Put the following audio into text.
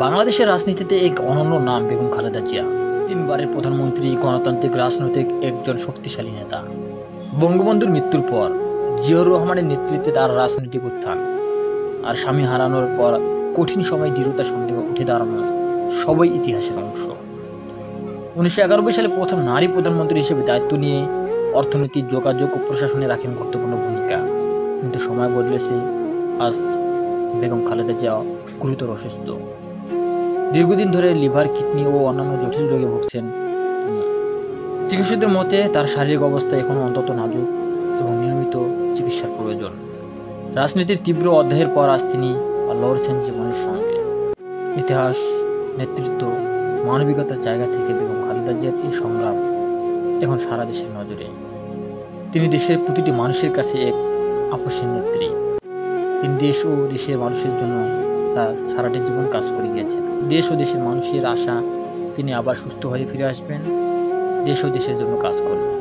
বাংলাদেশের রাজনীতিতে এক অনন্য নাম বেগম খালেদা জিয়া। তিনবারের প্রধানমন্ত্রী, গণতান্ত্রিক রাজনৈতিক একজন শক্তিশালী নেতা। বঙ্গবন্ধুর মৃত্যুর পর জিয়াউর রহমানের নেতৃত্বে তার রাজনৈতিক উত্থান, আর স্বামী হারানোর পর কঠিন সময় দৃঢ়তার সঙ্গে উঠে দাঁড়ানো সবই ইতিহাসের অংশ। 1991 সালে প্রথম নারী প্রধানমন্ত্রী হিসেবে দায়িত্ব নিয়ে অর্থনীতি, যোগাযোগ ও প্রশাসনে রাখেন গুরুত্বপূর্ণ ভূমিকা। কিন্তু সময় বদলেছে, আজ বেগম খালেদা জিয়া গুরুতর অসুস্থ। দীর্ঘদিন ধরে লিভার, কিডনি ও অন্যান্য জটিল রোগে ভুগছেন তিনি। চিকিৎসকদের মতে তার শারীরিক অবস্থা এখনও অত্যন্ত নাজুক এবং নিয়মিত চিকিৎসার প্রয়োজন। রাজনীতির তীব্র অধ্যায়ের পর আজ তিনি লড়ছেন জীবনের সঙ্গে। ইতিহাস, নেতৃত্ব, মানবিকতার জায়গা থেকে বেগম খালেদা জিয়ার এই সংগ্রাম এখন সারা দেশের নজরে। তিনি দেশের প্রতিটি মানুষের কাছে এক আপসীন নেত্রী। তিনি দেশ ও দেশের মানুষের জন্য তার সারাটি জীবন কাজ করে গিয়েছেন। দেশ ও দেশের মানুষের আশা তিনি আবার সুস্থ হয়ে ফিরে আসবেন, দেশ ও দেশের জন্য কাজ করবেন।